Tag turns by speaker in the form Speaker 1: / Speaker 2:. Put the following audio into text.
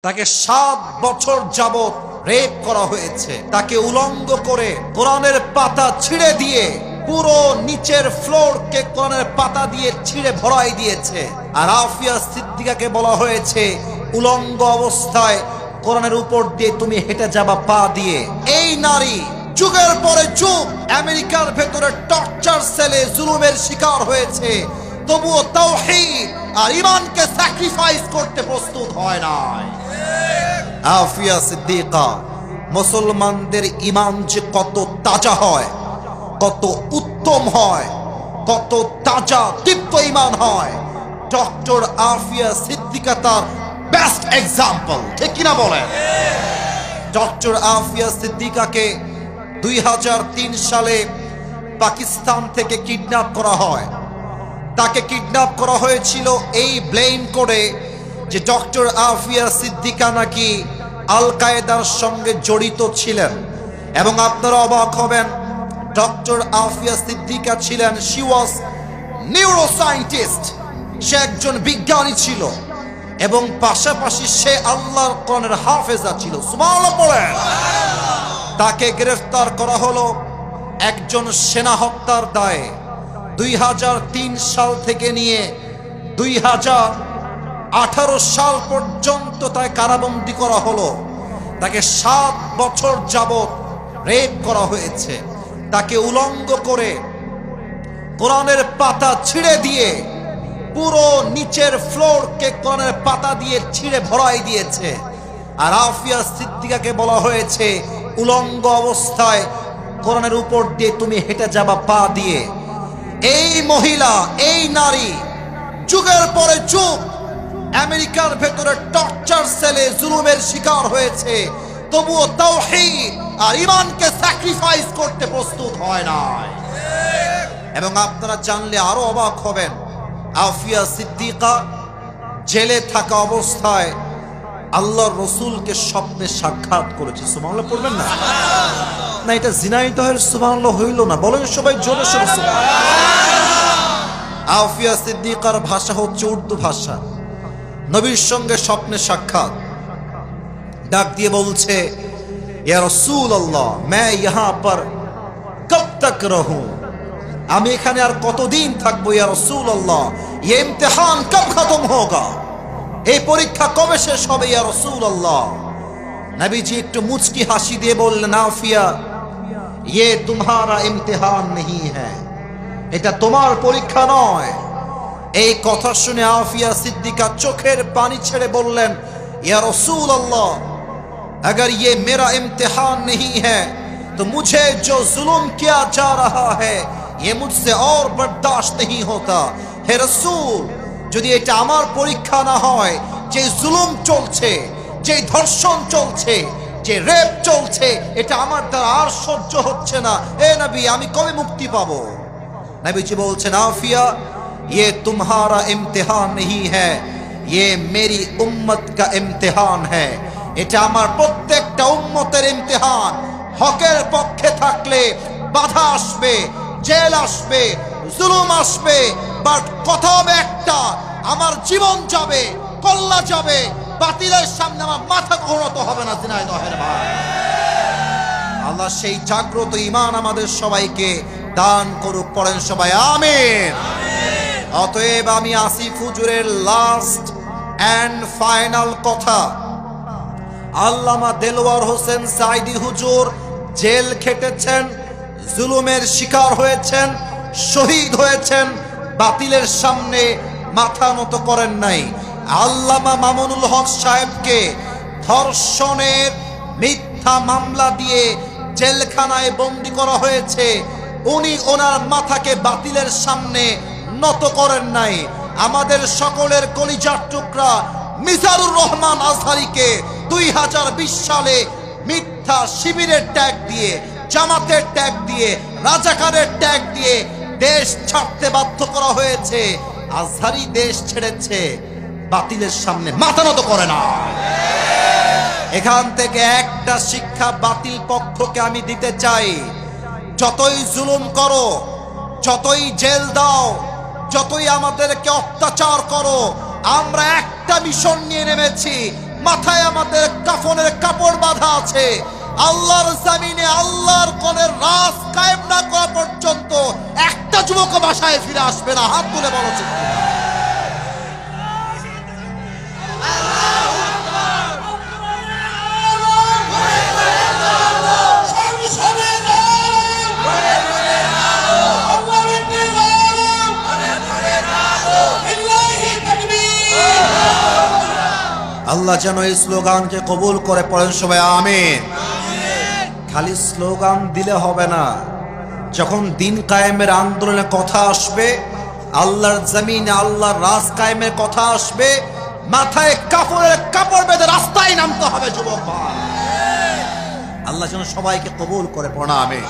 Speaker 1: তাকে 7 বছর যাবত রেপ করা হয়েছে। তাকে উলঙ্গ করে কোরআনের পাতা ছিঁড়ে দিয়ে পুরো নিচের ফ্লোরকে কোরআনের পাতা দিয়ে ছিঁড়ে ভরাই দিয়েছে। আর আফিয়া সিদ্দিকাকে বলা হয়েছে উলঙ্গ অবস্থায় কোরআনের উপর দিয়ে তুমি হেঁটে যাবা পা দিয়ে। এই নারী যুগের পরে যুগ আমেরিকার ভেতরে টর্চার সেলে জুলুমের শিকার হয়েছে, তবুও তাওহীদ আর ঈমানকে স্যাক্রিফাইস করতে প্রস্তুত হয় নাই। আফিয়া সিদ্দিকা মুসলমানদের ঈমান যে কত তাজা হয়, কত উত্তম হয়, কত তাজা দীপ্ত ঈমান হয়, ডক্টর আফিয়া সিদ্দিকা তার বেস্ট এক্সাম্পল। ঠিক কিনা বলেন? ডক্টর আফিয়া সিদ্দিকাকে 2003 সালে পাকিস্তান থেকে কিডন্যাপ করা হয়। তাকে কিডন্যাপ করা হয়েছিল এই ব্লেম করে যে ডক্টর আফিয়া সিদ্দিকা নাকি আল কায়েদার সঙ্গে জড়িত ছিলেন। এবং আপনারা অবাক হবেন, ডক্টর আফিয়া সিদ্দিকা ছিলেন, শি ওয়াজ নিউরোসায়েন্টিস্ট, সে একজন বিজ্ঞানী ছিল এবং পাশাপাশি সে আল্লাহর কোরআনের হাফেজা ছিল। সুবহানাল্লাহ পড়েন। তাকে গ্রেফতার করা হলো একজন সেনা হত্যার দায়ে। 2003 সাল থেকে নিয়ে 2018 সাল পর্যন্ত তাকে কারাবন্দী করা হলো। তাকে 7 বছর যাবত রেপ করা হয়েছে। তাকে উলঙ্গ করে কোরআনের পাতা ছিঁড়ে দিয়ে পুরো নিচের ফ্লোরকে কোরআনের পাতা দিয়ে ছিঁড়ে ভরাই দিয়েছে। আর আফিয়া সিদ্দিকাকে বলা হয়েছে উলঙ্গ অবস্থায় কোরআনের উপর দিয়ে তুমি হেঁটে যাবা পা দিয়ে। এই মহিলা, এই নারী যুগের পরে যুগ আমেরিকার ভেতরে টর্চার সেলে জুলুমের শিকার হয়েছে, তবুও তাওহীদ আর ঈমানকে স্যাক্রিফাইস করতে প্রস্তুত হয় নাই। এবং আপনারা জানলে আরো অবাক হবেন, আফিয়া সিদ্দিকা জেলে থাকা অবস্থায় আল্লাহর রাসূলকে স্বপ্নে সাক্ষাৎ করেছে। সুবহানাল্লাহ পড়বেন না? না, এটা জিনাইদহের সুবহানাল্লাহ হইল না, বলেন সবাই জোরে সোরে সুবহানাল্লাহ। আফিয়া সিদ্দিকার ভাষা হচ্ছে উর্দু ভাষা। নবীর সঙ্গে স্বপ্নে সাক্ষাৎ, ডাক দিয়ে বলছে ইয়া রাসূলুল্লাহ मैं यहाँ पर कब तक रहूं, আমি এখানে আর কতদিন থাকবো ইয়া রাসূলুল্লাহ, ये इम्तिहान कब खत्म होगा, এই পরীক্ষা কবে শেষ হবে ইয়া রাসূলুল্লাহ। নবীজি একটু মুচকি হাসি দিয়ে বললেন আফিয়া ये तुम्हारा इम्तिहान नहीं है, এটা তোমার পরীক্ষা নয়। এই কথা শুনে আফিয়া সিদ্দিকা চোখের পানি ছেড়ে বললেন ইয়া রাসূলুল্লাহ अगर ये मेरा इम्तिहान नहीं है तो मुझे जो जुल्म किया जा रहा है ये मुझसे और बर्दाश्त नहीं होता। हे रसूल, যদি এটা আমার পরীক্ষা না হয়, যে জুলুম চলছে, যে ধর্ষণ চলছে, যে রেপ চলছে, এটা আমার দ্বারা আর সহ্য হচ্ছে না। এ নবী, আমি কবে মুক্তি পাবো? নবীজি বলছেন আফিয়া ये तुम्हारा इम्तिहान नहीं है, ये मेरी उम्मत का इम्तिहान है, এটা আমার প্রত্যেকটা উম্মতের ইমতিহান। হকের পক্ষে থাকলে বাধা আসবে, জেল আসবে, জুলুম আসবে, বাট কথা হবে একটা, আমার জীবন যাবে, কল্লা যাবে, বাতিলের সামনে আমার মাথা ঘোরাত হবে না। জিনাইদহের ভাই, আল্লাহ সেই জাগ্রত ঈমান আমাদের সবাইকে দান করুক। পড়েন সবাই আমিন। অতএব আমি আসিফ হুজুরের লাস্ট এন্ড ফাইনাল কথা, আল্লামা দেলওয়ার হোসেন সাইদি হুজুর জেল খেটেছেন, জুলুমের শিকার হয়েছেন, শহীদ হয়েছেন, বাতিলের সামনে মাথা নত করেন নাই। আল্লামা মামুনুল হক সাহেবকে ধর্ষণের মিথ্যা মামলা দিয়ে জেলখানায় বন্দী করা হয়েছে, উনি ওনার মাথাকে বাতিলের সামনে নত করেন নাই। আমাদের সকলের কলিজার টুকরা মিজানুর রহমান আজহারীকে 2020 সালে মিথ্যা শিবিরের ট্যাগ দিয়ে, জামাতের ট্যাগ দিয়ে, রাজাকারের ট্যাগ দিয়ে দেশ ছাড়তে বাধ্য করা হয়েছে। আজহারী দেশ ছেড়েছে, বাতিলের সামনে মাথা নত করে না। এখান থেকে একটা শিক্ষা বাতিল পক্ষকে আমি দিতে চাই, যতই জুলুম করো, যতই জেল দাও, যতই আমাদেরকে অত্যাচার করো, আমরা একটা মিশন নিয়ে নেমেছি, মাথায় আমাদের কাফনের কাপড় বাঁধা আছে। আল্লাহর জমিনে আল্লাহর কোনের রাজ কায়েম না করা পর্যন্ত একটা যুবক বাসায় ফিরে আসবে না। হাত তুলে বলো ঠিক কিনা? আল্লাহ যেন এই স্লোগানকে কবুল করে, পড়েন সবাই আমিন। খালি স্লোগান দিলে হবে না, যখন দিন কায়েমের আন্দোলনের কথা আসবে, আল্লাহর জমিনে আল্লাহর রাজ কায়েমের কথা আসবে, মাথায় কাপড়ের কাপড় বেঁধে রাস্তায় নামতে হবে যুবক ভাই। আল্লাহ যেন সবাইকে কবুল করে, পড়া আমিন।